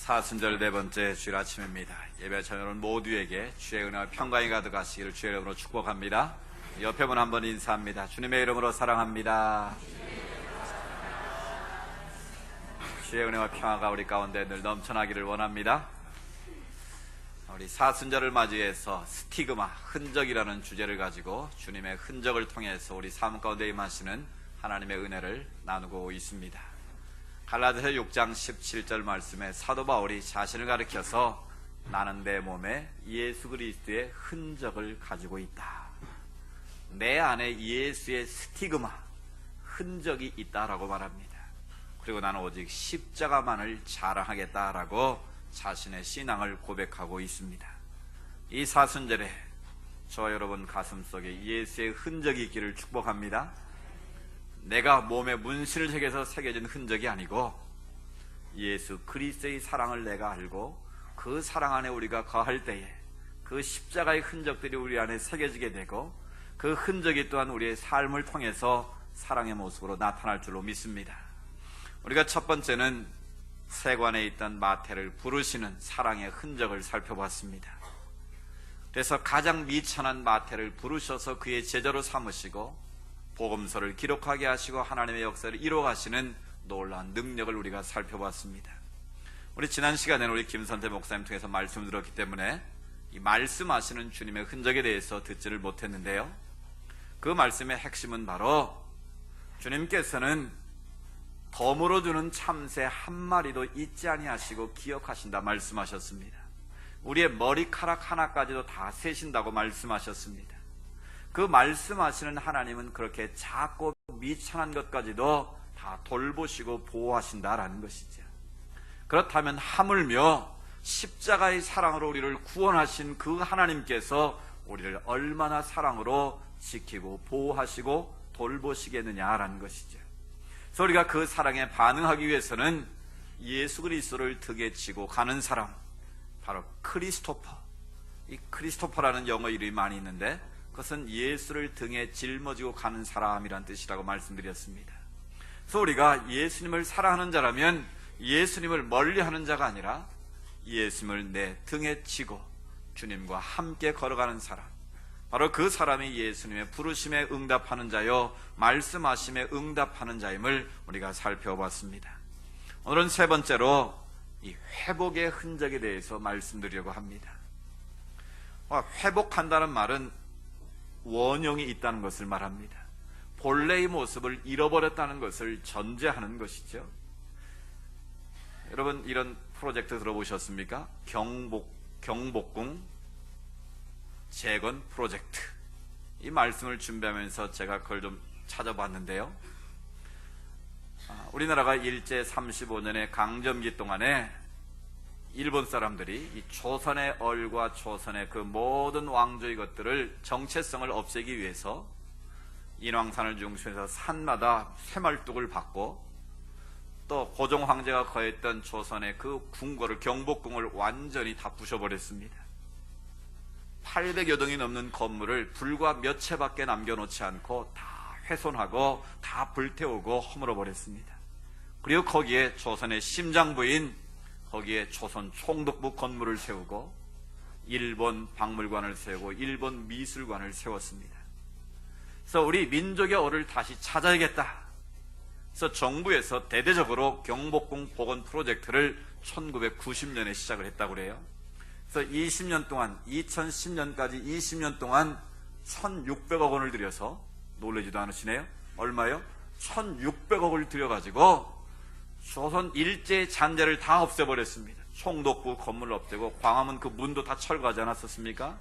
사순절 네 번째 주일 아침입니다. 예배 참여는 모두에게 주의 은혜와 평강이 가득하시기를 주의 이름으로 축복합니다. 옆에 분 한번 인사합니다. 주님의 이름으로 사랑합니다. 주의 은혜와 평화가 우리 가운데 늘 넘쳐나기를 원합니다. 우리 사순절을 맞이해서 스티그마, 흔적이라는 주제를 가지고 주님의 흔적을 통해서 우리 삶 가운데 임하시는 하나님의 은혜를 나누고 있습니다. 갈라디아서 6장 17절 말씀에 사도 바울이 자신을 가리켜서 나는 내 몸에 예수 그리스도의 흔적을 가지고 있다. 내 안에 예수의 스티그마, 흔적이 있다라고 말합니다. 그리고 나는 오직 십자가만을 자랑하겠다라고 자신의 신앙을 고백하고 있습니다. 이 사순절에 저와 여러분 가슴속에 예수의 흔적이 있기를 축복합니다. 내가 몸에 문신을 새겨서 새겨진 흔적이 아니고 예수 그리스도의 사랑을 내가 알고 그 사랑 안에 우리가 거할 때에 그 십자가의 흔적들이 우리 안에 새겨지게 되고 그 흔적이 또한 우리의 삶을 통해서 사랑의 모습으로 나타날 줄로 믿습니다. 우리가 첫 번째는 세관에 있던 마태를 부르시는 사랑의 흔적을 살펴봤습니다. 그래서 가장 미천한 마태를 부르셔서 그의 제자로 삼으시고 복음서를 기록하게 하시고 하나님의 역사를 이루어가시는 놀라운 능력을 우리가 살펴봤습니다. 우리 지난 시간에는 우리 김선태 목사님 통해서 말씀을 들었기 때문에 이 말씀하시는 주님의 흔적에 대해서 듣지를 못했는데요, 그 말씀의 핵심은 바로 주님께서는 덤으로 주는 참새 한 마리도 잊지 아니하시고 기억하신다 말씀하셨습니다. 우리의 머리카락 하나까지도 다 세신다고 말씀하셨습니다. 그 말씀하시는 하나님은 그렇게 작고 미천한 것까지도 다 돌보시고 보호하신다라는 것이죠. 그렇다면 하물며 십자가의 사랑으로 우리를 구원하신 그 하나님께서 우리를 얼마나 사랑으로 지키고 보호하시고 돌보시겠느냐라는 것이죠. 그래서 우리가 그 사랑에 반응하기 위해서는 예수 그리스도를 등에 지고 가는 사람, 바로 크리스토퍼. 이 크리스토퍼라는 영어 이름이 많이 있는데 그것은 예수를 등에 짊어지고 가는 사람이란 뜻이라고 말씀드렸습니다. 그래서 우리가 예수님을 사랑하는 자라면 예수님을 멀리하는 자가 아니라 예수님을 내 등에 지고 주님과 함께 걸어가는 사람, 바로 그 사람이 예수님의 부르심에 응답하는 자요 말씀하심에 응답하는 자임을 우리가 살펴봤습니다. 오늘은 세 번째로 이 회복의 흔적에 대해서 말씀드리려고 합니다. 회복한다는 말은 원형이 있다는 것을 말합니다. 본래의 모습을 잃어버렸다는 것을 전제하는 것이죠. 여러분 이런 프로젝트 들어보셨습니까? 경복궁 재건 프로젝트. 이 말씀을 준비하면서 제가 그걸 좀 찾아봤는데요, 우리나라가 일제 35년의 강점기 동안에 일본 사람들이 이 조선의 얼과 조선의 그 모든 왕조의 것들을 정체성을 없애기 위해서 인왕산을 중심해서 산마다 쇠말뚝을 받고 또 고종 황제가 거했던 조선의 그 궁궐을, 경복궁을 완전히 다 부셔버렸습니다. 800여 동이 넘는 건물을 불과 몇 채밖에 남겨놓지 않고 다 훼손하고 다 불태우고 허물어버렸습니다. 그리고 거기에 조선의 심장부인 거기에 조선 총독부 건물을 세우고 일본 박물관을 세우고 일본 미술관을 세웠습니다. 그래서 우리 민족의 얼을 다시 찾아야겠다. 그래서 정부에서 대대적으로 경복궁 복원 프로젝트를 1990년에 시작을 했다고 그래요. 그래서 20년 동안, 2010년까지 20년 동안 1,600억 원을 들여서, 놀라지도 않으시네요. 얼마요? 1,600억을 들여가지고 조선 일제의 잔재를 다 없애버렸습니다. 총독부 건물을 없애고 광화문 그 문도 다 철거하지 않았었습니까?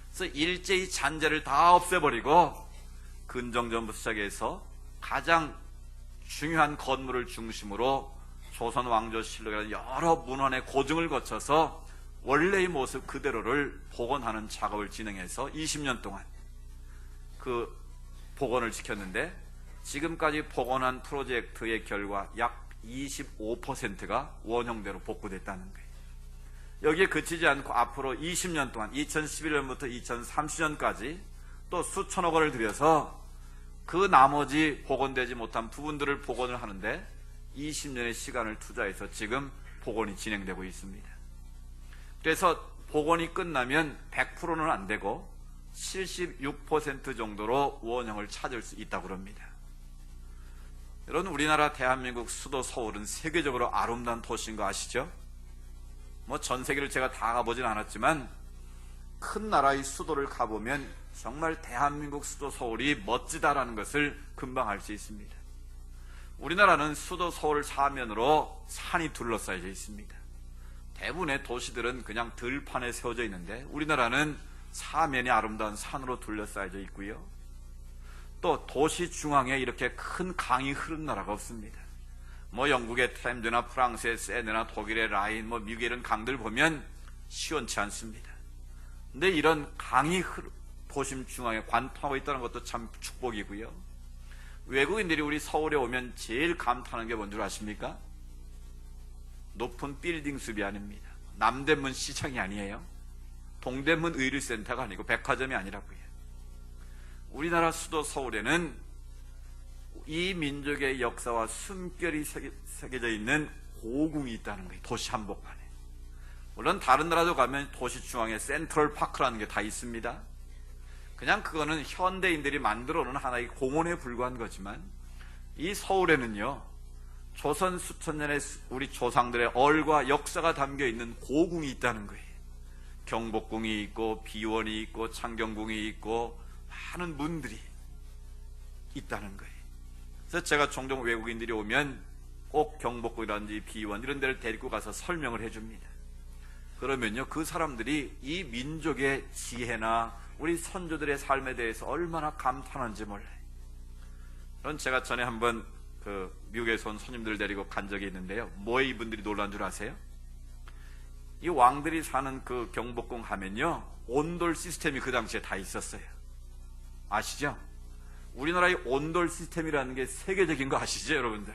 그래서 일제의 잔재를 다 없애버리고 근정전부터 시작해서 가장 중요한 건물을 중심으로 조선 왕조실록이라는 여러 문헌의 고증을 거쳐서 원래의 모습 그대로를 복원하는 작업을 진행해서 20년 동안 그 복원을 지켰는데, 지금까지 복원한 프로젝트의 결과 약 25%가 원형대로 복구됐다는 거예요. 여기에 그치지 않고 앞으로 20년 동안 2011년부터 2030년까지 또 수천억 원을 들여서 그 나머지 복원되지 못한 부분들을 복원을 하는데 20년의 시간을 투자해서 지금 복원이 진행되고 있습니다. 그래서 복원이 끝나면 100%는 안 되고 76% 정도로 원형을 찾을 수 있다고 합니다. 여러분, 우리나라 대한민국 수도 서울은 세계적으로 아름다운 도시인 거 아시죠? 전 세계를 제가 다 가보진 않았지만 큰 나라의 수도를 가보면 정말 대한민국 수도 서울이 멋지다라는 것을 금방 알 수 있습니다. 우리나라는 수도 서울 사면으로 산이 둘러싸여져 있습니다. 대부분의 도시들은 그냥 들판에 세워져 있는데 우리나라는 사면이 아름다운 산으로 둘러싸여져 있고요. 또 도시 중앙에 이렇게 큰 강이 흐르는 나라가 없습니다. 영국의 템즈나 프랑스의 세네나 독일의 라인, 미국의 이런 강들 보면 시원치 않습니다. 근데 이런 강이 도심 중앙에 관통하고 있다는 것도 참 축복이고요. 외국인들이 우리 서울에 오면 제일 감탄하는 게 뭔 줄 아십니까? 높은 빌딩 숲이 아닙니다. 남대문 시장이 아니에요. 동대문 의류센터가 아니고 백화점이 아니라고요. 우리나라 수도 서울에는 이 민족의 역사와 숨결이 새겨져 있는 고궁이 있다는 거예요. 도시 한복판에. 물론 다른 나라도 가면 도시 중앙에 센트럴 파크라는 게 다 있습니다. 그냥 그거는 현대인들이 만들어 놓은 하나의 공원에 불과한 거지만 이 서울에는요, 조선 수천 년의 우리 조상들의 얼과 역사가 담겨 있는 고궁이 있다는 거예요. 경복궁이 있고 비원이 있고 창경궁이 있고 많은 문들이 있다는 거예요. 그래서 제가 종종 외국인들이 오면 꼭 경복궁이라든지 비원 이런 데를 데리고 가서 설명을 해줍니다. 그러면요, 그 사람들이 이 민족의 지혜나 우리 선조들의 삶에 대해서 얼마나 감탄한지 몰라요. 그런 제가 전에 한번 미국에서 온 손님들 데리고 간 적이 있는데요. 뭐에 이분들이 놀란 줄 아세요? 이 왕들이 사는 그 경복궁 하면요, 온돌 시스템이 그 당시에 다 있었어요. 아시죠? 우리나라의 온돌 시스템이라는 게 세계적인 거 아시죠, 여러분들?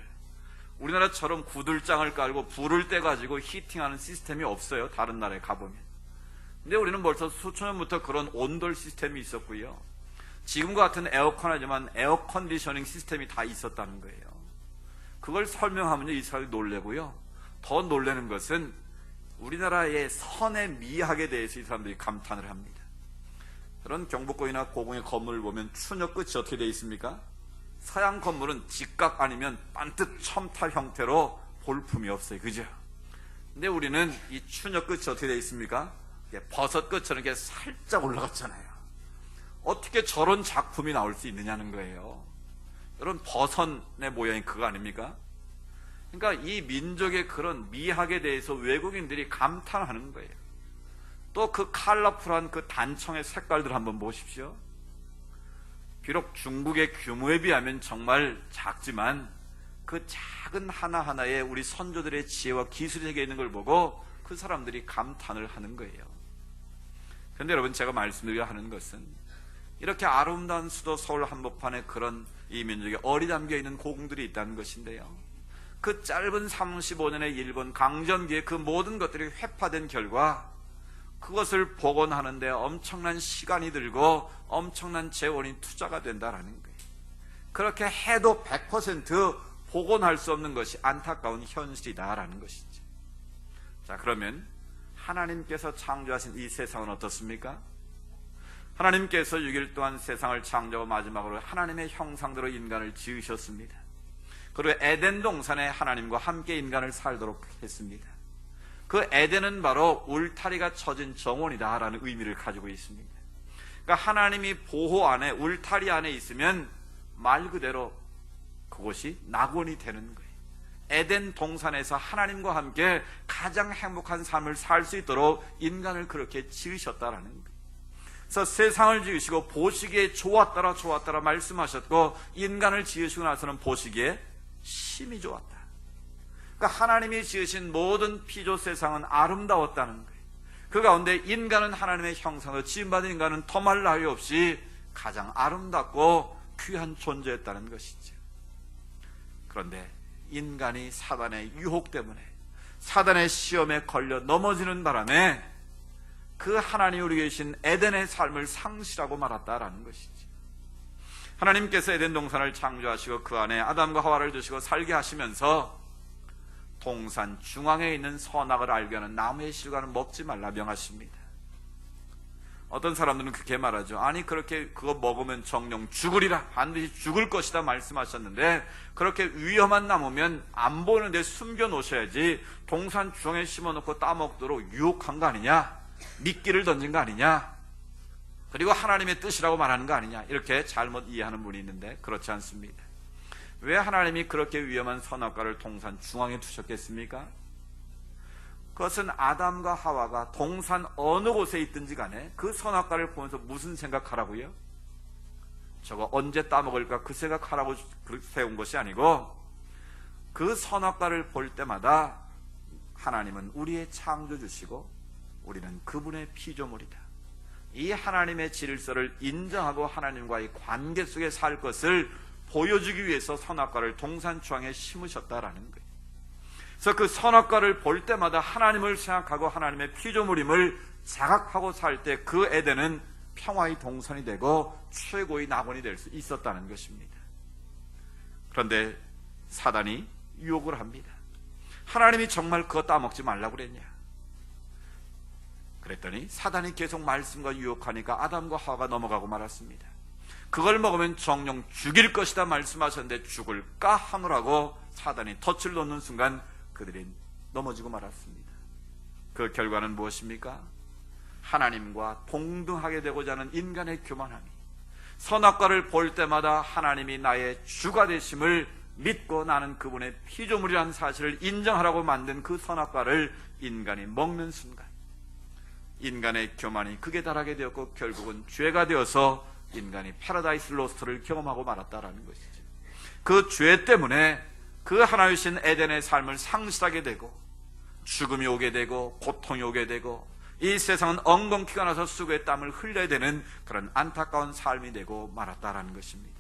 우리나라처럼 구들장을 깔고 불을 떼가지고 히팅하는 시스템이 없어요, 다른 나라에 가보면. 근데 우리는 벌써 수천 년부터 그런 온돌 시스템이 있었고요. 지금과 같은 에어컨 하지만 에어컨디셔닝 시스템이 다 있었다는 거예요. 그걸 설명하면요, 이 사람이 놀래고요. 더 놀라는 것은 우리나라의 선의 미학에 대해서 이 사람들이 감탄을 합니다. 그런 경복궁이나 고궁의 건물을 보면 추녀 끝이 어떻게 되어 있습니까? 서양 건물은 직각 아니면 반듯 첨탑 형태로 볼품이 없어요. 그죠? 근데 우리는 이 추녀 끝이 어떻게 되어 있습니까? 버섯 끝처럼 이렇게 살짝 올라갔잖아요. 어떻게 저런 작품이 나올 수 있느냐는 거예요. 여러분, 버섯의 모양이 그거 아닙니까? 그러니까 이 민족의 그런 미학에 대해서 외국인들이 감탄하는 거예요. 또 그 컬러풀한 그 단청의 색깔들 한번 보십시오. 비록 중국의 규모에 비하면 정말 작지만 그 작은 하나하나에 우리 선조들의 지혜와 기술이 새겨 있는 걸 보고 그 사람들이 감탄을 하는 거예요. 그런데 여러분, 제가 말씀드려야 하는 것은 이렇게 아름다운 수도 서울 한복판에 그런 이 민족의 얼이 담겨 있는 고궁들이 있다는 것인데요, 그 짧은 35년의 일본 강점기에 그 모든 것들이 회파된 결과 그것을 복원하는데 엄청난 시간이 들고 엄청난 재원이 투자가 된다라는 거예요. 그렇게 해도 100% 복원할 수 없는 것이 안타까운 현실이다라는 것이죠. 자, 그러면 하나님께서 창조하신 이 세상은 어떻습니까? 하나님께서 6일 동안 세상을 창조하고 마지막으로 하나님의 형상대로 인간을 지으셨습니다. 그리고 에덴 동산에 하나님과 함께 인간을 살도록 했습니다. 그 에덴은 바로 울타리가 쳐진 정원이다라는 의미를 가지고 있습니다. 그러니까 하나님이 보호 안에, 울타리 안에 있으면 말 그대로 그곳이 낙원이 되는 거예요. 에덴 동산에서 하나님과 함께 가장 행복한 삶을 살 수 있도록 인간을 그렇게 지으셨다라는 거예요. 그래서 세상을 지으시고 보시기에 좋았더라 말씀하셨고, 인간을 지으시고 나서는 보시기에 심히 좋았다. 그러니까 하나님이 지으신 모든 피조 세상은 아름다웠다는 거예요. 그 가운데 인간은 하나님의 형상으로 지음받은 인간은 더말 나위 없이 가장 아름답고 귀한 존재였다는 것이죠. 그런데 인간이 사단의 유혹 때문에, 사단의 시험에 걸려 넘어지는 바람에 그 하나님이 우리 계신 에덴의 삶을 상실하고 말았다라는 것이죠. 하나님께서 에덴 동산을 창조하시고 그 안에 아담과 하와를 두시고 살게 하시면서 동산 중앙에 있는 선악을 알게 하는 나무의 실과는 먹지 말라 명하십니다. 어떤 사람들은 그렇게 말하죠. 아니 그렇게 그거 먹으면 정령 죽으리라, 반드시 죽을 것이다 말씀하셨는데 그렇게 위험한 나무면 안 보이는데 숨겨 놓으셔야지 동산 중앙에 심어놓고 따먹도록 유혹한 거 아니냐, 미끼를 던진 거 아니냐, 그리고 하나님의 뜻이라고 말하는 거 아니냐, 이렇게 잘못 이해하는 분이 있는데 그렇지 않습니다. 왜 하나님이 그렇게 위험한 선악과를 동산 중앙에 두셨겠습니까? 그것은 아담과 하와가 동산 어느 곳에 있든지 간에 그 선악과를 보면서 무슨 생각하라고요? 저거 언제 따먹을까 그 생각하라고 세운 것이 아니고, 그 선악과를 볼 때마다 하나님은 우리의 창조주시고 우리는 그분의 피조물이다, 이 하나님의 질서를 인정하고 하나님과의 관계 속에 살 것을 보여주기 위해서 선악과를 동산 중앙에 심으셨다라는 거예요. 그래서 그 선악과를 볼 때마다 하나님을 생각하고 하나님의 피조물임을 자각하고 살 때 그 에덴은 평화의 동산이 되고 최고의 낙원이 될 수 있었다는 것입니다. 그런데 사단이 유혹을 합니다. 하나님이 정말 그거 따먹지 말라고 그랬냐? 그랬더니 사단이 계속 말씀과 유혹하니까 아담과 하와가 넘어가고 말았습니다. 그걸 먹으면 정령 죽일 것이다 말씀하셨는데 죽을까 하느라고 사단이 덫을 놓는 순간 그들이 넘어지고 말았습니다. 그 결과는 무엇입니까? 하나님과 동등하게 되고자 하는 인간의 교만함이, 선악과를 볼 때마다 하나님이 나의 주가 되심을 믿고 나는 그분의 피조물이라는 사실을 인정하라고 만든 그 선악과를 인간이 먹는 순간 인간의 교만이 극에 달하게 되었고 결국은 죄가 되어서 인간이 패러다이스 로스트를 경험하고 말았다라는 것이죠. 그 죄 때문에 그 하나이신 에덴의 삶을 상실하게 되고 죽음이 오게 되고 고통이 오게 되고 이 세상은 엉겅퀴가 나서 수고의 땀을 흘려야 되는 그런 안타까운 삶이 되고 말았다라는 것입니다.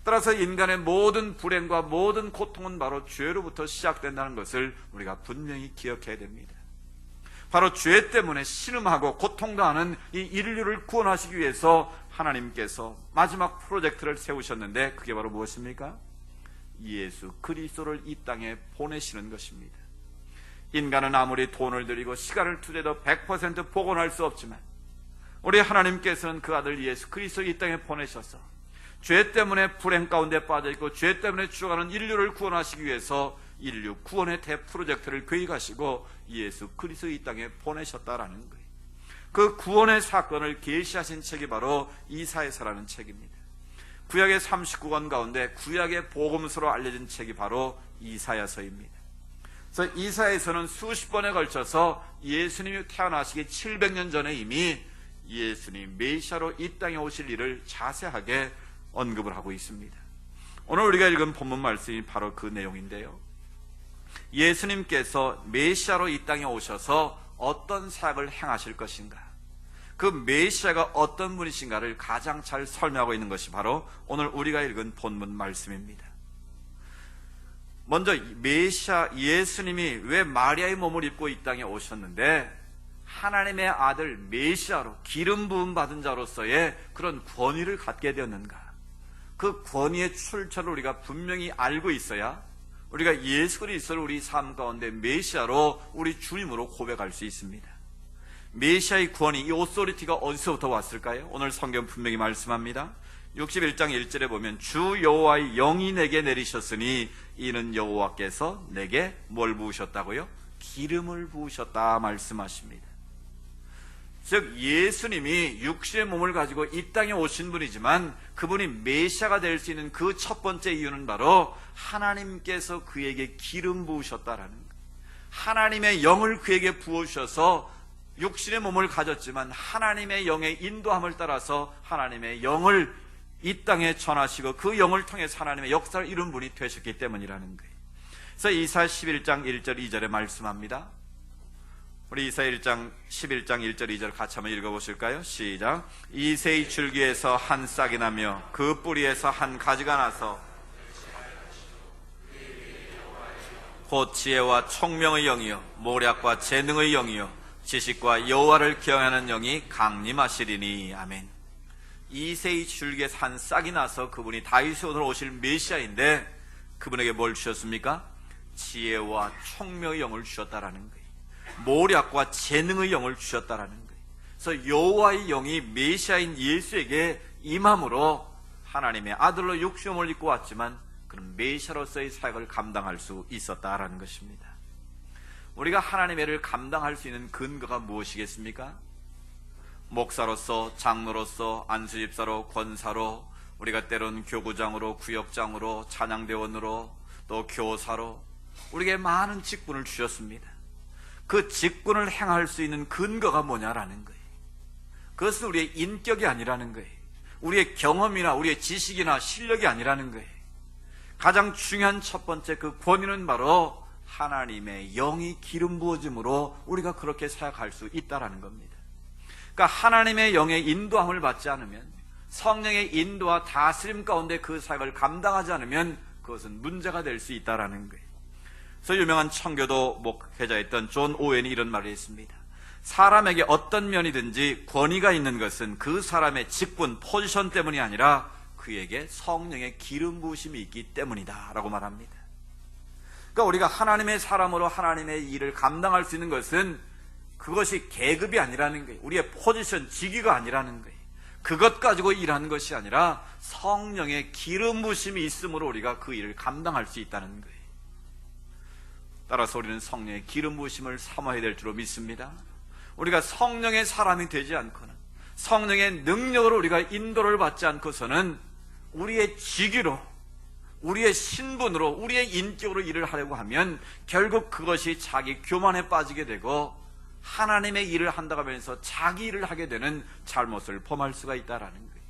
따라서 인간의 모든 불행과 모든 고통은 바로 죄로부터 시작된다는 것을 우리가 분명히 기억해야 됩니다. 바로 죄 때문에 신음하고 고통당하는 이 인류를 구원하시기 위해서 하나님께서 마지막 프로젝트를 세우셨는데 그게 바로 무엇입니까? 예수 그리스도를 이 땅에 보내시는 것입니다. 인간은 아무리 돈을 들이고 시간을 투자해도 100% 복원할 수 없지만 우리 하나님께서는 그 아들 예수 그리스도를 이 땅에 보내셔서 죄 때문에 불행 가운데 빠져있고 죄 때문에 죽어가는 인류를 구원하시기 위해서 인류 구원의 대프로젝트를 계획하시고 예수 그리스도 이 땅에 보내셨다라는 거예요. 그 구원의 사건을 계시하신 책이 바로 이사야서라는 책입니다. 구약의 39권 가운데 구약의 복음서로 알려진 책이 바로 이사야서입니다. 그래서 이사야서는 수십 번에 걸쳐서 예수님이 태어나시기 700년 전에 이미 예수님 메시아로 이 땅에 오실 일을 자세하게 언급을 하고 있습니다. 오늘 우리가 읽은 본문 말씀이 바로 그 내용인데요. 예수님께서 메시아로 이 땅에 오셔서 어떤 사역을 행하실 것인가, 그 메시아가 어떤 분이신가를 가장 잘 설명하고 있는 것이 바로 오늘 우리가 읽은 본문 말씀입니다. 먼저 메시아 예수님이 왜 마리아의 몸을 입고 이 땅에 오셨는데 하나님의 아들 메시아로 기름 부음 받은 자로서의 그런 권위를 갖게 되었는가, 그 권위의 출처를 우리가 분명히 알고 있어야 우리가 예수 그리스도를 우리 삶 가운데 메시아로 우리 주님으로 고백할 수 있습니다. 메시아의 권위, 이 오소리티가 어디서부터 왔을까요? 오늘 성경 분명히 말씀합니다. 61장 1절에 보면 주 여호와의 영이 내게 내리셨으니 이는 여호와께서 내게 뭘 부으셨다고요? 기름을 부으셨다 말씀하십니다. 즉 예수님이 육신의 몸을 가지고 이 땅에 오신 분이지만 그분이 메시아가 될 수 있는 그 첫 번째 이유는 바로 하나님께서 그에게 기름 부으셨다라는 거예요. 하나님의 영을 그에게 부으셔서 육신의 몸을 가졌지만 하나님의 영의 인도함을 따라서 하나님의 영을 이 땅에 전하시고 그 영을 통해서 하나님의 역사를 이룬 분이 되셨기 때문이라는 거예요. 그래서 이사야 11장 1절 2절에 말씀합니다. 우리 이사야 1장 11장 1절 2절 같이 한번 읽어보실까요? 시작. 이새의 줄기에서 한 싹이 나며 그 뿌리에서 한 가지가 나서 곧 지혜와 총명의 영이요 모략과 재능의 영이요 지식과 여호와를 경외하는 영이 강림하시리니. 아멘. 이새의 줄기에서 한 싹이 나서 그분이 다윗의 오늘 오실 메시아인데 그분에게 뭘 주셨습니까? 지혜와 총명의 영을 주셨다라는 거예요. 모략과 재능의 영을 주셨다라는 거예요. 그래서 여호와의 영이 메시아인 예수에게 임함으로 하나님의 아들로 육신을 입고 왔지만 그런 메시아로서의 사역을 감당할 수 있었다라는 것입니다. 우리가 하나님의 일을 감당할 수 있는 근거가 무엇이겠습니까? 목사로서, 장로로서, 안수집사로, 권사로, 우리가 때론 교구장으로, 구역장으로, 찬양대원으로, 또 교사로 우리에게 많은 직분을 주셨습니다. 그 직분을 행할 수 있는 근거가 뭐냐라는 거예요. 그것은 우리의 인격이 아니라는 거예요. 우리의 경험이나 우리의 지식이나 실력이 아니라는 거예요. 가장 중요한 첫 번째 그 권위는 바로 하나님의 영이 기름 부어짐으로 우리가 그렇게 사역할 수 있다라는 겁니다. 그러니까 하나님의 영의 인도함을 받지 않으면, 성령의 인도와 다스림 가운데 그 사역을 감당하지 않으면 그것은 문제가 될 수 있다라는 거예요. 그래서 유명한 청교도 목회자였던 존 오웬이 이런 말을 했습니다. 사람에게 어떤 면이든지 권위가 있는 것은 그 사람의 직분, 포지션 때문이 아니라 그에게 성령의 기름 부으심이 있기 때문이다 라고 말합니다. 그러니까 우리가 하나님의 사람으로 하나님의 일을 감당할 수 있는 것은 그것이 계급이 아니라는 거예요. 우리의 포지션, 직위가 아니라는 거예요. 그것 가지고 일하는 것이 아니라 성령의 기름 부으심이 있으므로 우리가 그 일을 감당할 수 있다는 거예요. 따라서 우리는 성령의 기름 부으심을 사모해야 될 줄로 믿습니다. 우리가 성령의 사람이 되지 않거나 성령의 능력으로 우리가 인도를 받지 않고서는 우리의 직위로, 우리의 신분으로, 우리의 인격으로 일을 하려고 하면 결국 그것이 자기 교만에 빠지게 되고 하나님의 일을 한다고 하면서 자기 일을 하게 되는 잘못을 범할 수가 있다라는 거예요.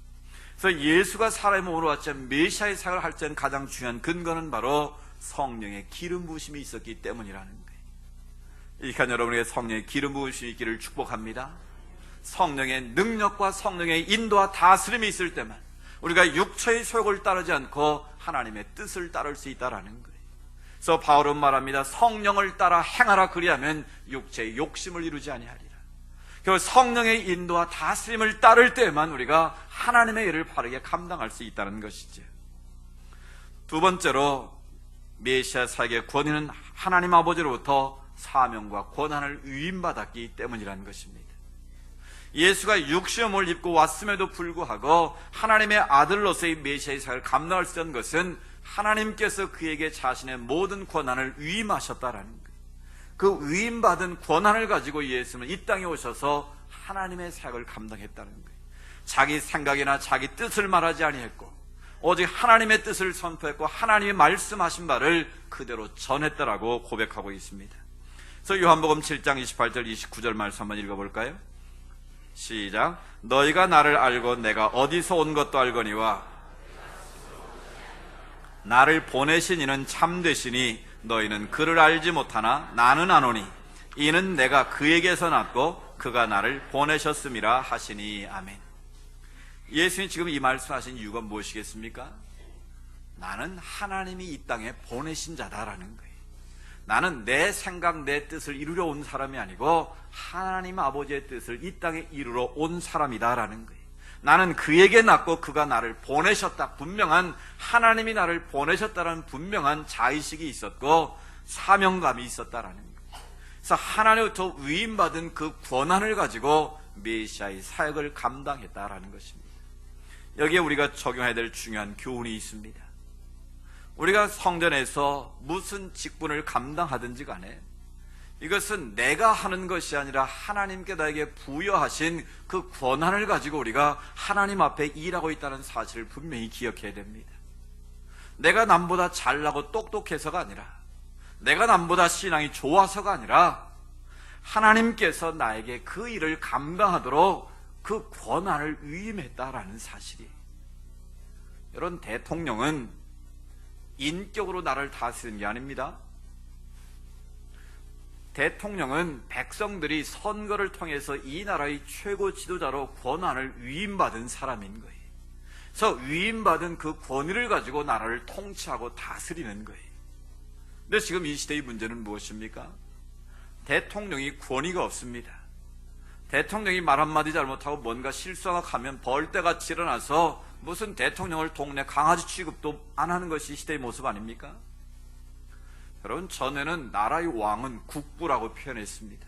그래서 예수가 사람의 몸으로 왔지만 메시아의 사역을 할 때는 가장 중요한 근거는 바로 성령의 기름 부으심이 있었기 때문이라는 거예요. 이니까 여러분에게 성령의 기름 부으심이 있기를 축복합니다. 성령의 능력과 성령의 인도와 다스림이 있을 때만 우리가 육체의 소욕을 따르지 않고 하나님의 뜻을 따를 수 있다라는 거예요. 그래서 바울은 말합니다. 성령을 따라 행하라, 그리하면 육체의 욕심을 이루지 아니하리라. 결국 성령의 인도와 다스림을 따를 때만 우리가 하나님의 일을 바르게 감당할 수 있다는 것이죠. 두 번째로 메시아 사역의 권위는 하나님 아버지로부터 사명과 권한을 위임받았기 때문이라는 것입니다. 예수가 육신을 입고 왔음에도 불구하고 하나님의 아들로서의 메시아의 사역을 감당할 수 있는 것은 하나님께서 그에게 자신의 모든 권한을 위임하셨다라는 거예요. 그 위임받은 권한을 가지고 예수는 이 땅에 오셔서 하나님의 사역을 감당했다는 거예요. 자기 생각이나 자기 뜻을 말하지 아니했고 오직 하나님의 뜻을 선포했고 하나님이 말씀하신 바를 그대로 전했다라고 고백하고 있습니다. 그래서 요한복음 7장 28절 29절 말씀 한번 읽어볼까요? 시작. 너희가 나를 알고 내가 어디서 온 것도 알거니와 나를 보내신 이는 참되시니 너희는 그를 알지 못하나 나는 아노니 이는 내가 그에게서 났고 그가 나를 보내셨음이라 하시니. 아멘. 예수님이 지금 이 말씀하신 이유가 무엇이겠습니까? 나는 하나님이 이 땅에 보내신 자다라는 거예요. 나는 내 생각, 내 뜻을 이루려 온 사람이 아니고 하나님 아버지의 뜻을 이 땅에 이루러 온 사람이다라는 거예요. 나는 그에게 났고 그가 나를 보내셨다. 분명한 하나님이 나를 보내셨다라는 분명한 자의식이 있었고 사명감이 있었다라는 거예요. 그래서 하나님부터 위임받은 그 권한을 가지고 메시아의 사역을 감당했다라는 것입니다. 여기에 우리가 적용해야 될 중요한 교훈이 있습니다. 우리가 성전에서 무슨 직분을 감당하든지 간에 이것은 내가 하는 것이 아니라 하나님께 나에게 부여하신 그 권한을 가지고 우리가 하나님 앞에 일하고 있다는 사실을 분명히 기억해야 됩니다. 내가 남보다 잘나고 똑똑해서가 아니라 내가 남보다 신앙이 좋아서가 아니라 하나님께서 나에게 그 일을 감당하도록 그 권한을 위임했다라는 사실이. 여러분, 대통령은 인격으로 나를 다스리는 게 아닙니다. 대통령은 백성들이 선거를 통해서 이 나라의 최고 지도자로 권한을 위임받은 사람인 거예요. 그래서 위임받은 그 권위를 가지고 나라를 통치하고 다스리는 거예요. 근데 지금 이 시대의 문제는 무엇입니까? 대통령이 권위가 없습니다. 대통령이 말 한마디 잘못하고 뭔가 실수하나 가면 벌떼같이 일어나서 무슨 대통령을 동네 강아지 취급도 안 하는 것이 시대의 모습 아닙니까? 여러분, 전에는 나라의 왕은 국부라고 표현했습니다.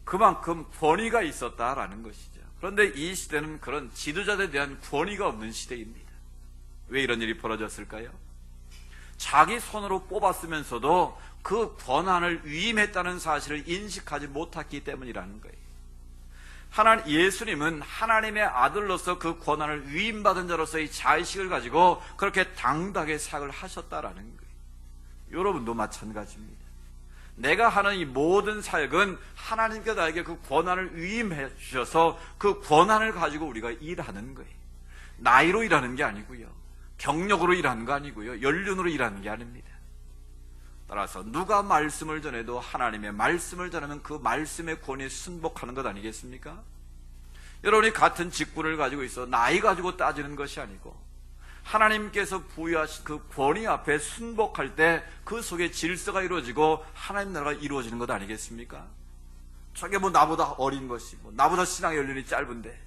그만큼 권위가 있었다라는 것이죠. 그런데 이 시대는 그런 지도자에 대한 권위가 없는 시대입니다. 왜 이런 일이 벌어졌을까요? 자기 손으로 뽑았으면서도 그 권한을 위임했다는 사실을 인식하지 못했기 때문이라는 거예요. 예수님은 하나님의 아들로서 그 권한을 위임받은 자로서의 자의식을 가지고 그렇게 당당하게 사역을 하셨다라는 거예요. 여러분도 마찬가지입니다. 내가 하는 이 모든 사역은 하나님께서 나에게 그 권한을 위임해 주셔서 그 권한을 가지고 우리가 일하는 거예요. 나이로 일하는 게 아니고요, 경력으로 일하는 거 아니고요, 연륜으로 일하는 게 아닙니다. 따라서 누가 말씀을 전해도 하나님의 말씀을 전하면 그 말씀의 권위에 순복하는 것 아니겠습니까? 여러분이 같은 직분을 가지고 있어 나이 가지고 따지는 것이 아니고 하나님께서 부여하신 그 권위 앞에 순복할 때 그 속에 질서가 이루어지고 하나님 나라가 이루어지는 것 아니겠습니까? 저게 뭐 나보다 어린 것이, 나보다 신앙의 연륜이 짧은데,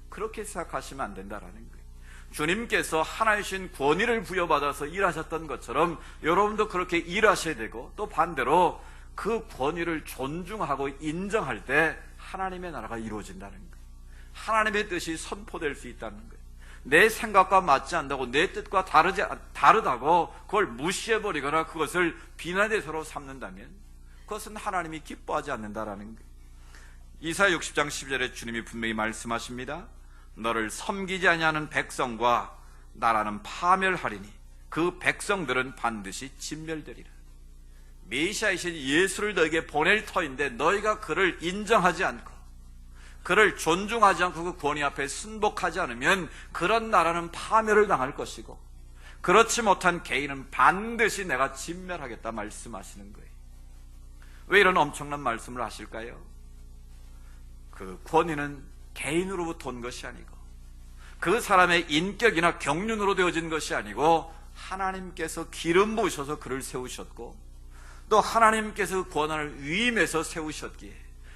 그렇게 생각하시면 안 된다라는 거예요. 주님께서 하나이신 권위를 부여받아서 일하셨던 것처럼 여러분도 그렇게 일하셔야 되고, 또 반대로 그 권위를 존중하고 인정할 때 하나님의 나라가 이루어진다는 거예요. 하나님의 뜻이 선포될 수 있다는 거예요. 내 생각과 맞지 않다고, 내 뜻과 다르다고 그걸 무시해버리거나 그것을 비난의 대상으로 삼는다면 그것은 하나님이 기뻐하지 않는다라는 거예요. 이사야 60장 12절에 주님이 분명히 말씀하십니다. 너를 섬기지 아니하는 백성과 나라는 파멸하리니 그 백성들은 반드시 진멸되리라. 메시아이신 예수를 너에게 보낼 터인데 너희가 그를 인정하지 않고 그를 존중하지 않고 그 권위 앞에 순복하지 않으면 그런 나라는 파멸을 당할 것이고 그렇지 못한 개인은 반드시 내가 진멸하겠다 말씀하시는 거예요. 왜 이런 엄청난 말씀을 하실까요? 그 권위는 개인으로부터 온 것이 아니고 그 사람의 인격이나 경륜으로 되어진 것이 아니고 하나님께서 기름 부으셔서 그를 세우셨고 또 하나님께서 그 권한을 위임해서 세우셨기에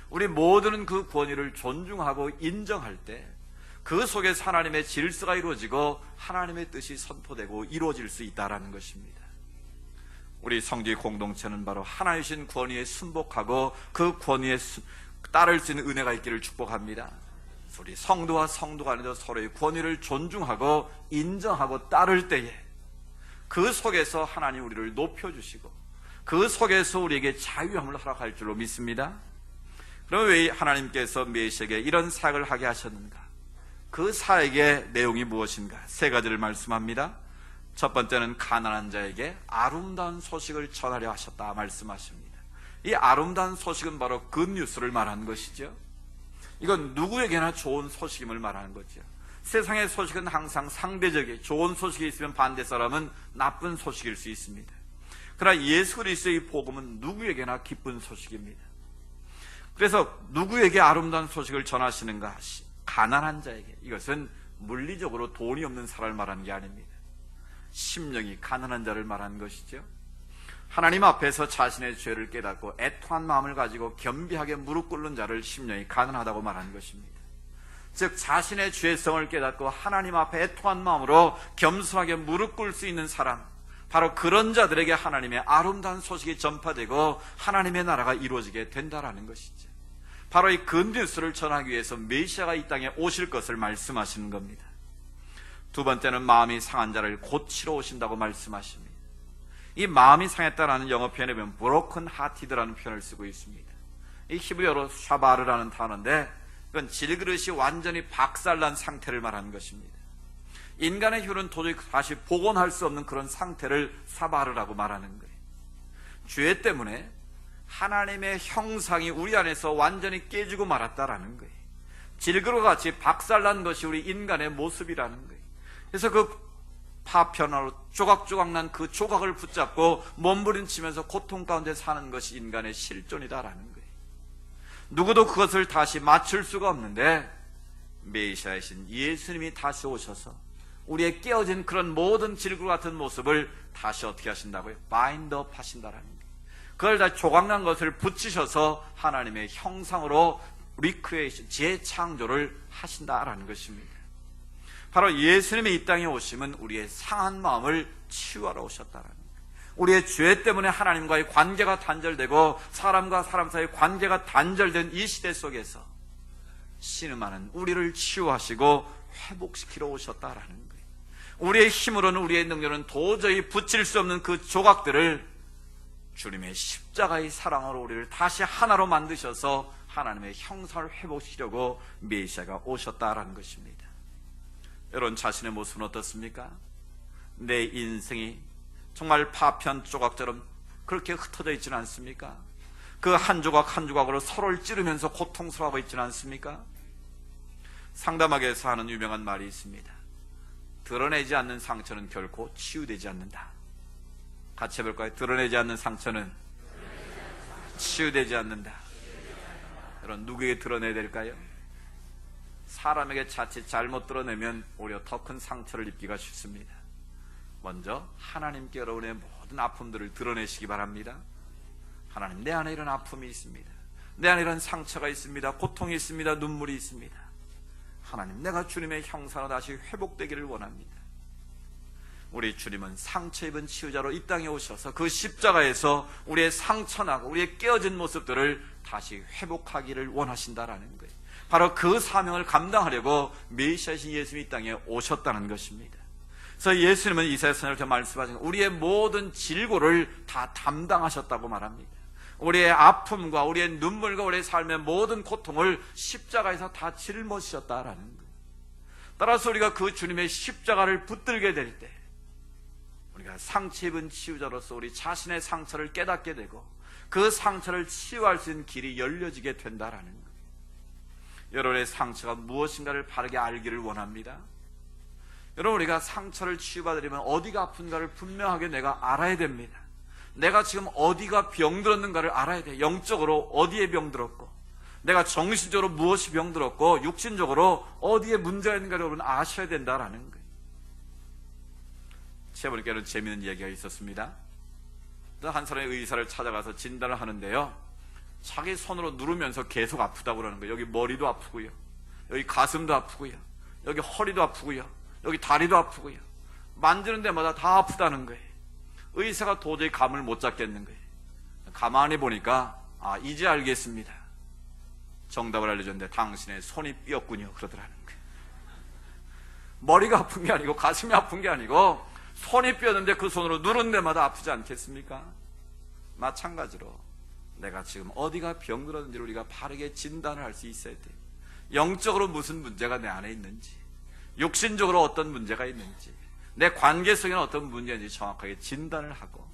우리 모두는 그 권위를 존중하고 인정할 때 그 속에서 하나님의 질서가 이루어지고 하나님의 뜻이 선포되고 이루어질 수 있다는 것입니다. 우리 성지 공동체는 바로 하나이신 권위에 순복하고 그 권위에 따를 수 있는 은혜가 있기를 축복합니다. 우리 성도와 성도가 아니라 서로의 권위를 존중하고 인정하고 따를 때에 그 속에서 하나님 우리를 높여주시고 그 속에서 우리에게 자유함을 허락할 줄로 믿습니다. 그럼 왜 하나님께서 메시아에게 이런 사역을 하게 하셨는가? 그 사역의 내용이 무엇인가? 세 가지를 말씀합니다. 첫 번째는 가난한 자에게 아름다운 소식을 전하려 하셨다 말씀하십니다. 이 아름다운 소식은 바로 굿뉴스를 말하는 것이죠. 이건 누구에게나 좋은 소식임을 말하는 거죠. 세상의 소식은 항상 상대적이에요. 좋은 소식이 있으면 반대 사람은 나쁜 소식일 수 있습니다. 그러나 예수 그리스도의 복음은 누구에게나 기쁜 소식입니다. 그래서 누구에게 아름다운 소식을 전하시는가? 가난한 자에게. 이것은 물리적으로 돈이 없는 사람을 말하는 게 아닙니다. 심령이 가난한 자를 말하는 것이죠. 하나님 앞에서 자신의 죄를 깨닫고 애통한 마음을 가지고 겸비하게 무릎 꿇는 자를 심령이 가난하다고 말하는 것입니다. 즉 자신의 죄성을 깨닫고 하나님 앞에 애통한 마음으로 겸손하게 무릎 꿇을 수 있는 사람, 바로 그런 자들에게 하나님의 아름다운 소식이 전파되고 하나님의 나라가 이루어지게 된다라는 것이죠. 바로 이 굿뉴스를 전하기 위해서 메시아가 이 땅에 오실 것을 말씀하시는 겁니다. 두 번째는 마음이 상한 자를 고치러 오신다고 말씀하십니다. 이 마음이 상했다라는 영어 표현에 보면 broken hearted라는 표현을 쓰고 있습니다. 이 히브리어로 샤바르라는 단어인데 이건 질그릇이 완전히 박살난 상태를 말하는 것입니다. 인간의 혀는 도저히 다시 복원할 수 없는 그런 상태를 사바르라고 말하는 거예요. 죄 때문에 하나님의 형상이 우리 안에서 완전히 깨지고 말았다라는 거예요. 질그릇같이 박살난 것이 우리 인간의 모습이라는 거예요. 그래서 그 파편으로 조각조각 난 그 조각을 붙잡고 몸부림치면서 고통 가운데 사는 것이 인간의 실존이다라는 거예요. 누구도 그것을 다시 맞출 수가 없는데 메시아이신 예수님이 다시 오셔서 우리의 깨어진 그런 모든 질그릇 같은 모습을 다시 어떻게 하신다고요? 바인드업 하신다라는 거예요. 그걸 다 조각난 것을 붙이셔서 하나님의 형상으로 리크리에이션, 재창조를 하신다라는 것입니다. 바로 예수님이 이 땅에 오심은 우리의 상한 마음을 치유하러 오셨다라는 거예요. 우리의 죄 때문에 하나님과의 관계가 단절되고 사람과 사람 사이의 관계가 단절된 이 시대 속에서 신음하는 우리를 치유하시고 회복시키러 오셨다라는 거예요. 우리의 힘으로는, 우리의 능력은 도저히 붙일 수 없는 그 조각들을 주님의 십자가의 사랑으로 우리를 다시 하나로 만드셔서 하나님의 형상을 회복시키려고 메시아가 오셨다라는 것입니다. 여러분 자신의 모습은 어떻습니까? 내 인생이 정말 파편 조각처럼 그렇게 흩어져 있지는 않습니까? 그 한 조각 한 조각으로 서로를 찌르면서 고통스러워하고 있지는 않습니까? 상담학에서 하는 유명한 말이 있습니다. 드러내지 않는 상처는 결코 치유되지 않는다. 같이 해볼까요? 드러내지 않는 상처는 치유되지 않는다. 여러분 누구에게 드러내야 될까요? 사람에게 자칫 잘못 드러내면 오히려 더 큰 상처를 입기가 쉽습니다. 먼저 하나님께 여러분의 모든 아픔들을 드러내시기 바랍니다. 하나님, 내 안에 이런 아픔이 있습니다. 내 안에 이런 상처가 있습니다. 고통이 있습니다. 눈물이 있습니다. 하나님, 내가 주님의 형상으로 다시 회복되기를 원합니다. 우리 주님은 상처 입은 치유자로 이 땅에 오셔서 그 십자가에서 우리의 상처나고 우리의 깨어진 모습들을 다시 회복하기를 원하신다라는 거예요. 바로 그 사명을 감당하려고 메시아이신 예수님이 이 땅에 오셨다는 것입니다. 그래서 예수님은 이사야 선지자를 말씀하신 우리의 모든 질고를 다 담당하셨다고 말합니다. 우리의 아픔과 우리의 눈물과 우리의 삶의 모든 고통을 십자가에서 다 짊어지셨다라는 거예요. 따라서 우리가 그 주님의 십자가를 붙들게 될 때 우리가 상처 입은 치유자로서 우리 자신의 상처를 깨닫게 되고 그 상처를 치유할 수 있는 길이 열려지게 된다라는 거예요. 여러분의 상처가 무엇인가를 바르게 알기를 원합니다. 여러분, 우리가 상처를 치유받으려면 어디가 아픈가를 분명하게 내가 알아야 됩니다. 내가 지금 어디가 병들었는가를 알아야 돼. 영적으로 어디에 병들었고, 내가 정신적으로 무엇이 병들었고, 육신적으로 어디에 문제가 있는가를 여러분 아셔야 된다라는 거예요. 시어머니께는 재미있는 얘기가 있었습니다. 한 사람의 의사를 찾아가서 진단을 하는데요, 자기 손으로 누르면서 계속 아프다고 그러는 거예요. 여기 머리도 아프고요, 여기 가슴도 아프고요, 여기 허리도 아프고요, 여기 다리도 아프고요, 만지는 데마다 다 아프다는 거예요. 의사가 도저히 감을 못 잡겠는 거예요. 가만히 보니까 이제 알겠습니다. 정답을 알려줬는데 당신의 손이 삐었군요 그러더라는 거예요. 머리가 아픈 게 아니고 가슴이 아픈 게 아니고 손이 삐었는데 그 손으로 누른 데마다 아프지 않겠습니까? 마찬가지로 내가 지금 어디가 병들었는지를 우리가 바르게 진단을 할 수 있어야 돼요. 영적으로 무슨 문제가 내 안에 있는지, 육신적으로 어떤 문제가 있는지, 내 관계 속에는 어떤 문제인지 정확하게 진단을 하고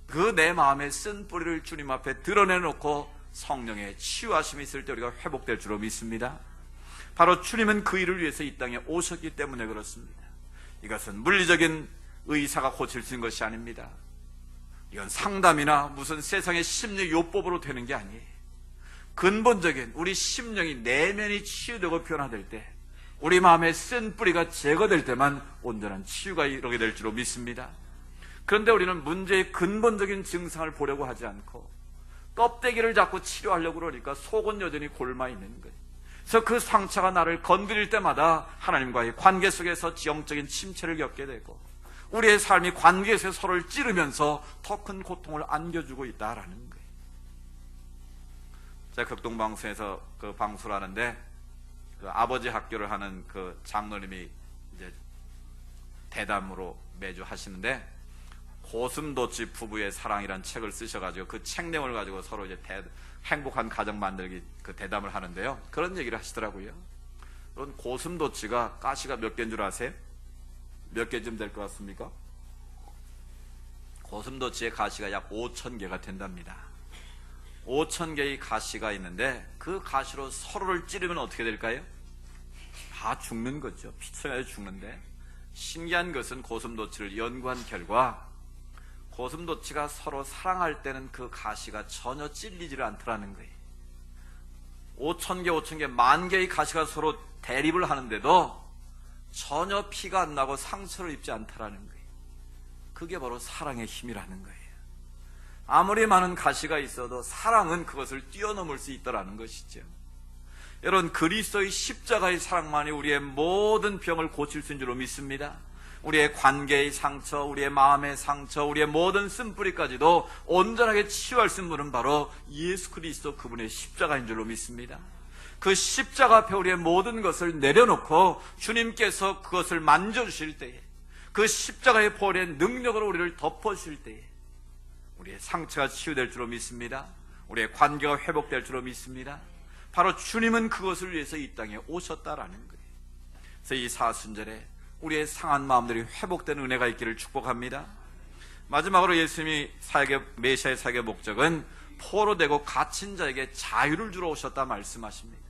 그 내 마음의 쓴 뿌리를 주님 앞에 드러내놓고 성령의 치유하심이 있을 때 우리가 회복될 줄로 믿습니다. 바로 주님은 그 일을 위해서 이 땅에 오셨기 때문에 그렇습니다. 이것은 물리적인 의사가 고칠 수 있는 것이 아닙니다. 이건 상담이나 무슨 세상의 심리 요법으로 되는 게 아니에요. 근본적인 우리 심령이 내면이 치유되고 변화될 때, 우리 마음의 쓴 뿌리가 제거될 때만 온전한 치유가 이루게 될 줄로 믿습니다. 그런데 우리는 문제의 근본적인 증상을 보려고 하지 않고 껍데기를 잡고 치료하려고 그러니까 속은 여전히 골마 있는 거예요. 그래서 그 상처가 나를 건드릴 때마다 하나님과의 관계 속에서 영적인 침체를 겪게 되고 우리의 삶이 관계에서 서로를 찌르면서 더 큰 고통을 안겨주고 있다라는 거예요. 제가 극동방송에서 그 방송을 하는데 그 아버지 학교를 하는 그 장로님이 이제 대담으로 매주 하시는데 고슴도치 부부의 사랑이란 책을 쓰셔가지고 그 책 내용을 가지고 서로 이제 행복한 가정 만들기 그 대담을 하는데요. 그런 얘기를 하시더라고요. 그런 고슴도치가 가시가 몇 개인 줄 아세요? 몇 개쯤 될 것 같습니까? 고슴도치의 가시가 약 5,000개가 된답니다. 5,000개의 가시가 있는데 그 가시로 서로를 찌르면 어떻게 될까요? 다 죽는 거죠. 피쳐야 죽는데, 신기한 것은 고슴도치를 연구한 결과 고슴도치가 서로 사랑할 때는 그 가시가 전혀 찔리지를 않더라는 거예요. 5,000개, 5,000개, 10,000개의 가시가 서로 대립을 하는데도 전혀 피가 안 나고 상처를 입지 않더라는 거예요. 그게 바로 사랑의 힘이라는 거예요. 아무리 많은 가시가 있어도 사랑은 그것을 뛰어넘을 수 있다는 것이죠. 여러분, 그리스도의 십자가의 사랑만이 우리의 모든 병을 고칠 수 있는 줄로 믿습니다. 우리의 관계의 상처, 우리의 마음의 상처, 우리의 모든 쓴뿌리까지도 온전하게 치유할 수 있는 분은 바로 예수 그리스도, 그분의 십자가인 줄로 믿습니다. 그 십자가 앞에 우리의 모든 것을 내려놓고 주님께서 그것을 만져주실 때에, 그 십자가의 보혈의 능력으로 우리를 덮어주실 때에 우리의 상처가 치유될 줄로 믿습니다. 우리의 관계가 회복될 줄로 믿습니다. 바로 주님은 그것을 위해서 이 땅에 오셨다라는 거예요. 그래서 이 사순절에 우리의 상한 마음들이 회복되는 은혜가 있기를 축복합니다. 마지막으로 예수님이 메시아의 사역의 목적은 포로되고 갇힌 자에게 자유를 주러 오셨다 말씀하십니다.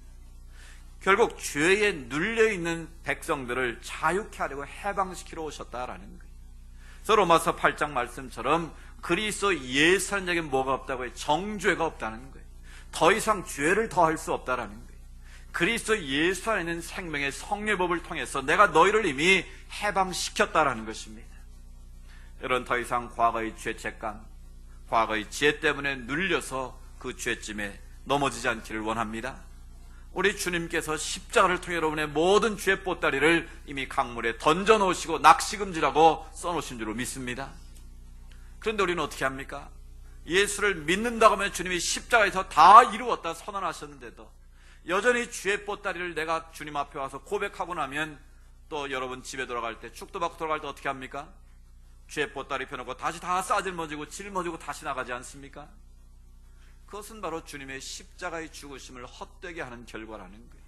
결국 죄에 눌려있는 백성들을 자유케 하려고 해방시키러 오셨다라는 거예요. 그래서 로마서 8장 말씀처럼 그리스도 예수라는 자에게 뭐가 없다고 해요? 정죄가 없다는 거예요. 더 이상 죄를 더할 수 없다라는 거예요. 그리스도 예수 안에 있는 생명의 성례법을 통해서 내가 너희를 이미 해방시켰다라는 것입니다. 여러분, 더 이상 과거의 죄책감, 과거의 죄 때문에 눌려서 그 죄짐에 넘어지지 않기를 원합니다. 우리 주님께서 십자가를 통해 여러분의 모든 죄 보따리를 이미 강물에 던져놓으시고 낚시금지라고 써놓으신 줄로 믿습니다. 그런데 우리는 어떻게 합니까? 예수를 믿는다고 하면 주님이 십자가에서 다 이루었다 선언하셨는데도 여전히 죄 보따리를 내가 주님 앞에 와서 고백하고 나면 또 여러분 집에 돌아갈 때, 축도 받고 돌아갈 때 어떻게 합니까? 죄 보따리 펴놓고 다시 다 싸질머지고 짊어지고 다시 나가지 않습니까? 그것은 바로 주님의 십자가의 죽으심을 헛되게 하는 결과라는 거예요.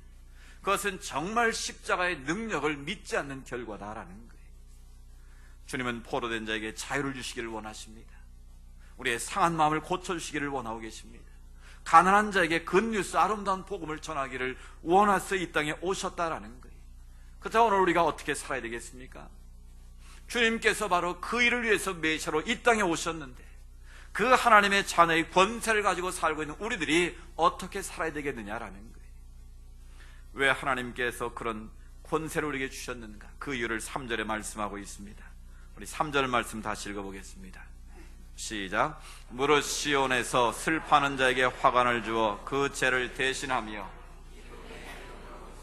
그것은 정말 십자가의 능력을 믿지 않는 결과다라는 거예요. 주님은 포로된 자에게 자유를 주시기를 원하십니다. 우리의 상한 마음을 고쳐주시기를 원하고 계십니다. 가난한 자에게 굿뉴스, 아름다운 복음을 전하기를 원하서 이 땅에 오셨다라는 거예요. 그렇다고 오늘 우리가 어떻게 살아야 되겠습니까? 주님께서 바로 그 일을 위해서 메시아로 이 땅에 오셨는데 그 하나님의 자녀의 권세를 가지고 살고 있는 우리들이 어떻게 살아야 되겠느냐라는 거예요. 왜 하나님께서 그런 권세를 우리에게 주셨는가? 그 이유를 3절에 말씀하고 있습니다. 우리 3절 말씀 다시 읽어보겠습니다. 시작. 무릇 시온에서 슬퍼하는 자에게 화관을 주어 그 죄를 대신하며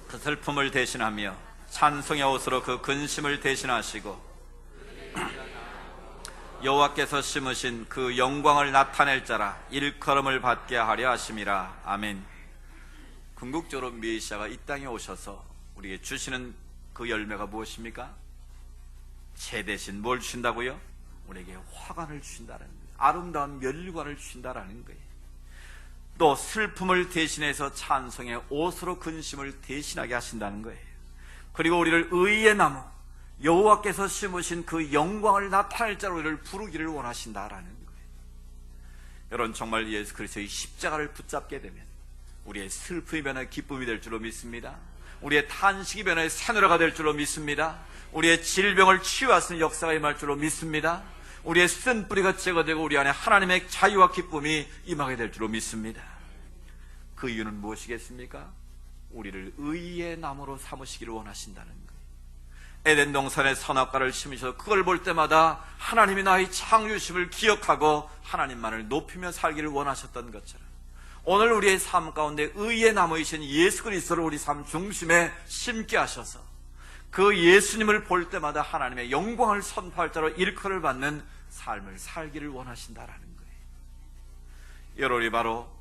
그 슬픔을 대신하며 찬송의 옷으로 그 근심을 대신하시고 여호와께서 심으신 그 영광을 나타낼 자라 일컬음을 받게 하려 하심이라. 아멘. 궁극적으로 메시아가 이 땅에 오셔서 우리에게 주시는 그 열매가 무엇입니까? 죄 대신 뭘 주신다고요? 우리에게 화관을 주신다는 거예요. 아름다운 면류관을 주신다라는 거예요. 또 슬픔을 대신해서 찬송의 옷으로 근심을 대신하게 하신다는 거예요. 그리고 우리를 의의 나무, 여호와께서 심으신 그 영광을 나타낼 자로 우리를 부르기를 원하신다라는 거예요. 여러분, 정말 예수 그리스도의 십자가를 붙잡게 되면 우리의 슬픔이 변화 기쁨이 될 줄로 믿습니다. 우리의 탄식이 변화 새노래가 될 줄로 믿습니다. 우리의 질병을 치유하시는 역사가 임할 줄로 믿습니다. 우리의 쓴 뿌리가 제거되고 우리 안에 하나님의 자유와 기쁨이 임하게 될 줄로 믿습니다. 그 이유는 무엇이겠습니까? 우리를 의의 나무로 삼으시기를 원하신다는 거예요. 에덴 동산에 선악과를 심으셔서 그걸 볼 때마다 하나님이 나의 창조주심을 기억하고 하나님만을 높이며 살기를 원하셨던 것처럼 오늘 우리의 삶 가운데 의의 나무이신 예수 그리스도를 우리 삶 중심에 심게 하셔서 그 예수님을 볼 때마다 하나님의 영광을 선포할 자로 일컬을 받는 삶을 살기를 원하신다라는 거예요. 여러분이 바로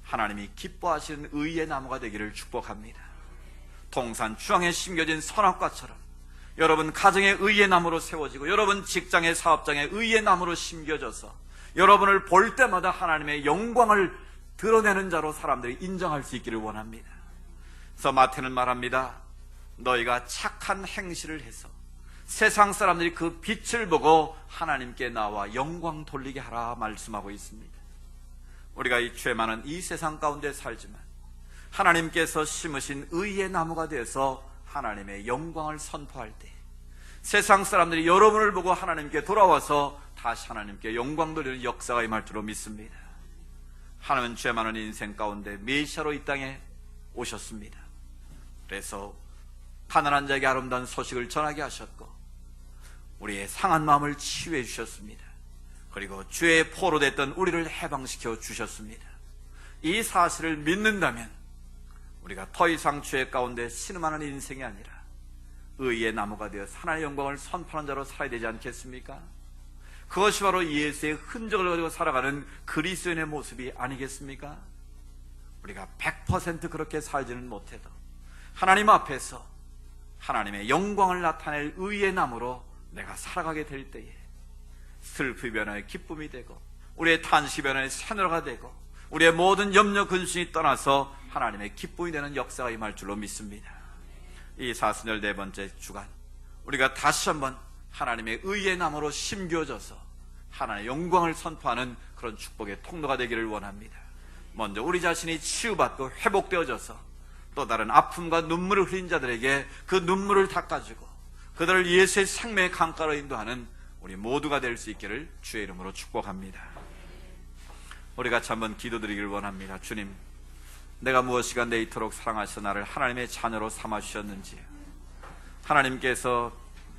하나님이 기뻐하시는 의의 나무가 되기를 축복합니다. 동산 주황에 심겨진 선악과처럼 여러분 가정의 의의 나무로 세워지고 여러분 직장의 사업장의 의의 나무로 심겨져서 여러분을 볼 때마다 하나님의 영광을 드러내는 자로 사람들이 인정할 수 있기를 원합니다. 그래서 마태는 말합니다. 너희가 착한 행실을 해서 세상 사람들이 그 빛을 보고 하나님께 나와 영광 돌리게 하라 말씀하고 있습니다. 우리가 이 죄 많은 이 세상 가운데 살지만 하나님께서 심으신 의의 나무가 되어서 하나님의 영광을 선포할 때 세상 사람들이 여러분을 보고 하나님께 돌아와서 다시 하나님께 영광 돌리는 역사가 임할 줄로 믿습니다. 하나님은 죄 많은 인생 가운데 메시아로 이 땅에 오셨습니다. 그래서 가난한 자에게 아름다운 소식을 전하게 하셨고 우리의 상한 마음을 치유해 주셨습니다. 그리고 죄의 포로됐던 우리를 해방시켜 주셨습니다. 이 사실을 믿는다면 우리가 더 이상 죄 가운데 신음하는 인생이 아니라 의의 나무가 되어서 하나님의 영광을 선포하는 자로 살아야 되지 않겠습니까? 그것이 바로 예수의 흔적을 가지고 살아가는 그리스도인의 모습이 아니겠습니까? 우리가 100% 그렇게 살지는 못해도 하나님 앞에서 하나님의 영광을 나타낼 의의 나무로 내가 살아가게 될 때에 슬픔이 변화의 기쁨이 되고 우리의 탄식이 변화의 새노래가 되고 우리의 모든 염려 근심이 떠나서 하나님의 기쁨이 되는 역사가 임할 줄로 믿습니다. 이 사순절 네 번째 주간 우리가 다시 한번 하나님의 의의 나무로 심겨져서 하나님의 영광을 선포하는 그런 축복의 통로가 되기를 원합니다. 먼저 우리 자신이 치유받고 회복되어져서 또 다른 아픔과 눈물을 흘린 자들에게 그 눈물을 닦아주고 그들을 예수의 생명의 강가로 인도하는 우리 모두가 될 수 있기를 주의 이름으로 축복합니다. 우리 같이 한번 기도드리기를 원합니다. 주님, 내가 무엇이간데 이토록 사랑하셔 나를 하나님의 자녀로 삼아주셨는지, 하나님께서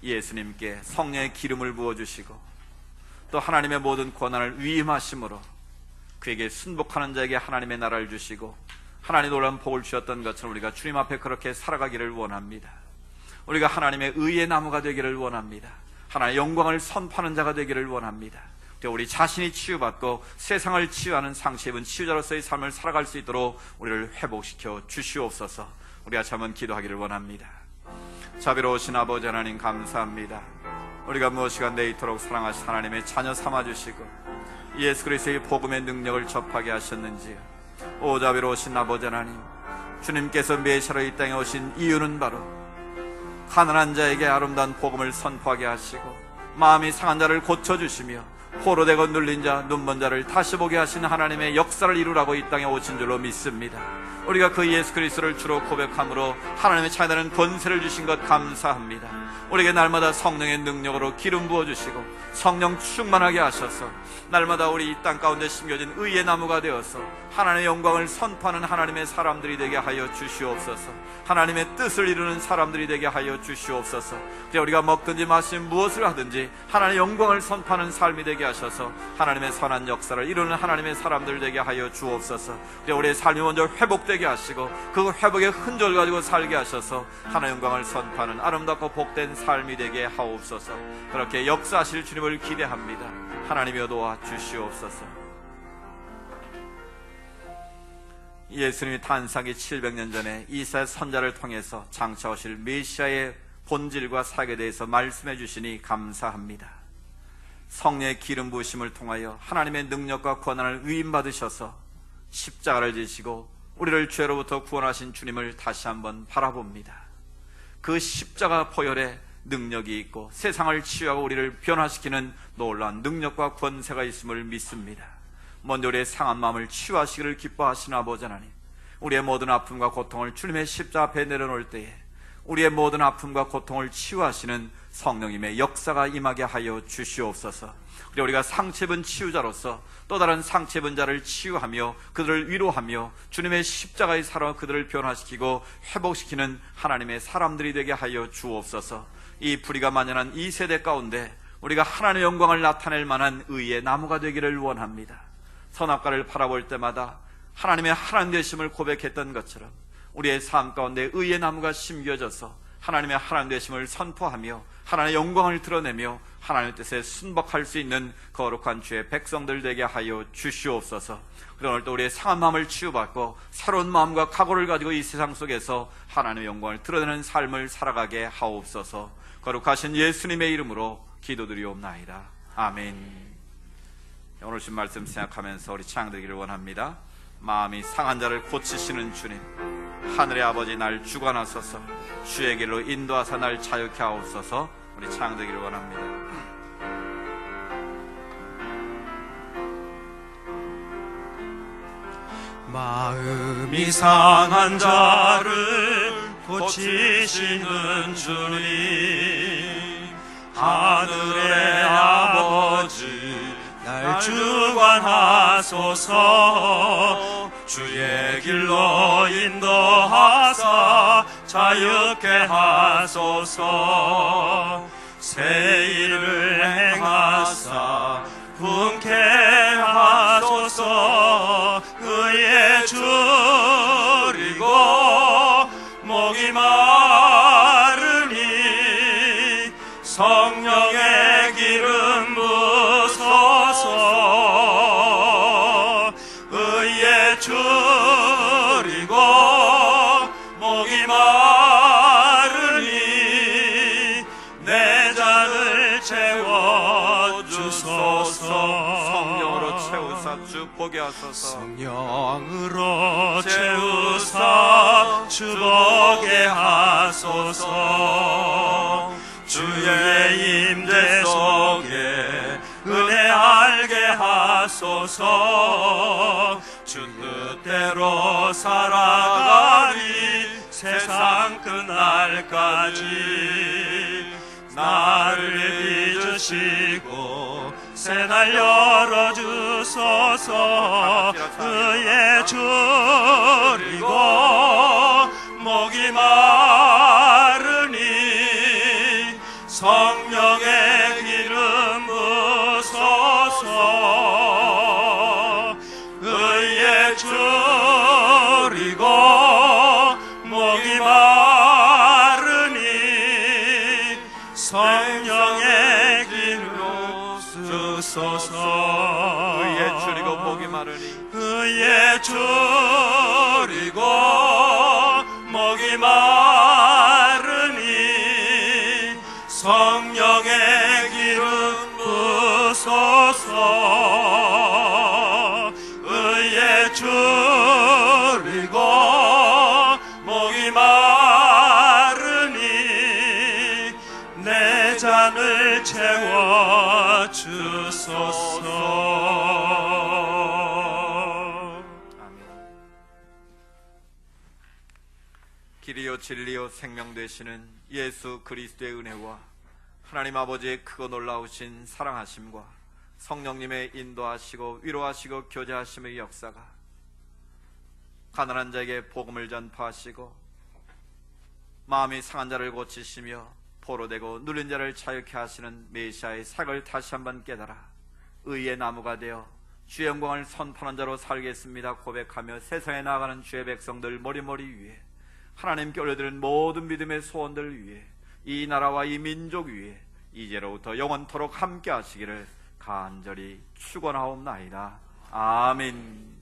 예수님께 성령의 기름을 부어주시고 또 하나님의 모든 권한을 위임하심으로 그에게 순복하는 자에게 하나님의 나라를 주시고 하나님 놀라운 복을 주셨던 것처럼 우리가 주님 앞에 그렇게 살아가기를 원합니다. 우리가 하나님의 의의 나무가 되기를 원합니다. 하나님의 영광을 선포하는 자가 되기를 원합니다. 우리 자신이 치유받고 세상을 치유하는 상시 입은 치유자로서의 삶을 살아갈 수 있도록 우리를 회복시켜 주시옵소서. 우리가 한번 기도하기를 원합니다. 자비로우신 아버지 하나님 감사합니다. 우리가 무엇이간데 이토록 사랑하신 하나님의 자녀 삼아주시고 예수 그리스도의 복음의 능력을 접하게 하셨는지, 오 자비로우신 아버지 하나님, 주님께서 메시아로 이 땅에 오신 이유는 바로 가난한 자에게 아름다운 복음을 선포하게 하시고 마음이 상한 자를 고쳐주시며 포로되고 눌린 자, 눈먼 자를 다시 보게 하시는 하나님의 역사를 이루라고 이 땅에 오신 줄로 믿습니다. 우리가 그 예수 그리스도를 주로 고백함으로 하나님의 차이나는 권세를 주신 것 감사합니다. 우리에게 날마다 성령의 능력으로 기름 부어주시고 성령 충만하게 하셔서 날마다 우리 이 땅 가운데 심겨진 의의 나무가 되어서 하나님의 영광을 선포하는 하나님의 사람들이 되게 하여 주시옵소서. 하나님의 뜻을 이루는 사람들이 되게 하여 주시옵소서. 우리가 먹든지 마시든 무엇을 하든지 하나님의 영광을 선포하는 삶이 되게 하셔서 하나님의 선한 역사를 이루는 하나님의 사람들 되게 하여 주옵소서. 우리의 삶이 먼저 회복되게 하시고 그 회복의 흔적을 가지고 살게 하셔서 하나님의 영광을 선포하는 아름답고 복된 삶이 되게 하옵소서. 그렇게 역사하실 주님을 기대합니다. 하나님이여 도와 주시옵소서. 예수님이 탄생하기 700년 전에 이사야 선자를 통해서 장차오실 메시아의 본질과 사역에 대해서 말씀해 주시니 감사합니다. 성령의 기름 부으심을 통하여 하나님의 능력과 권한을 위임받으셔서 십자가를 지시고 우리를 죄로부터 구원하신 주님을 다시 한번 바라봅니다. 그 십자가 포열에 능력이 있고 세상을 치유하고 우리를 변화시키는 놀라운 능력과 권세가 있음을 믿습니다. 먼저 우리의 상한 마음을 치유하시기를 기뻐하시는 아버지 하나님, 우리의 모든 아픔과 고통을 주님의 십자가 앞에 내려놓을 때에 우리의 모든 아픔과 고통을 치유하시는 성령님의 역사가 임하게 하여 주시옵소서. 우리가 상처 입은 치유자로서 또 다른 상처 입은 자를 치유하며 그들을 위로하며 주님의 십자가의 사랑으로 그들을 변화시키고 회복시키는 하나님의 사람들이 되게 하여 주옵소서. 이 불의가 만연한 이 세대 가운데 우리가 하나님의 영광을 나타낼 만한 의의 나무가 되기를 원합니다. 선악과를 바라볼 때마다 하나님의 하나님 되심을 고백했던 것처럼 우리의 삶 가운데 의의 나무가 심겨져서 하나님의 하나님 되심을 선포하며 하나님의 영광을 드러내며 하나님의 뜻에 순복할 수 있는 거룩한 주의 백성들 되게 하여 주시옵소서. 그러나 오늘 또 우리의 상한 마음을 치유받고 새로운 마음과 각오를 가지고 이 세상 속에서 하나님의 영광을 드러내는 삶을 살아가게 하옵소서. 거룩하신 예수님의 이름으로 기도드리옵나이다. 아멘. 오늘 신 말씀 생각하면서 우리 찬양드리기를 원합니다. 마음이 상한 자를 고치시는 주님, 하늘의 아버지 날 주관하소서. 주의 길로 인도하사 날 자유케 하옵소서. 우리 찬양드리기를 원합니다. 마음이 상한 자를 고치시는 주님, 하늘의 아버지 날 주관하소서. 주의 길로 인도하사 자유케 하소서. 새 일을 행하사 분케 하소서. 의에 줄이고 목이 마르니 줄이고 목이 마르니 내 잔을 채워주소서. 성령으로 채우사 주 보게 하소서. 성령으로 채우사 주 보게 하소서. 주의 임재 속에 은혜 알게 하소서. 주 뜻대로 살아가리 세상 끝날까지. 나를 빚으시고 새날 열어주소서. 의에 줄이고 목이 마르니 성령의 기름 부소서. 의에 줄이고 목이 마르니 성령의 기름 주소서. 의에 줄이고 목이 마르니 의에 줄이고 목이 마르니 성령의 기름 부소서. 의에 줄이고 목이 마르니 내 잔을 채워주소서. 길이요 진리요 생명 되시는 예수 그리스도의 은혜와 하나님 아버지의 크고 놀라우신 사랑하심과 성령님의 인도하시고 위로하시고 교제하심의 역사가 가난한 자에게 복음을 전파하시고 마음이 상한 자를 고치시며 포로되고 눌린 자를 자유케 하시는 메시아의 사역을 다시 한번 깨달아 의의 나무가 되어 주의 영광을 선포하는 자로 살겠습니다 고백하며 세상에 나아가는 주의 백성들 머리머리 위에 하나님께 올려드리는 모든 믿음의 소원들 위에 이 나라와 이 민족 위에 이제로부터 영원토록 함께 하시기를 간절히 축원하옵나이다. 아멘.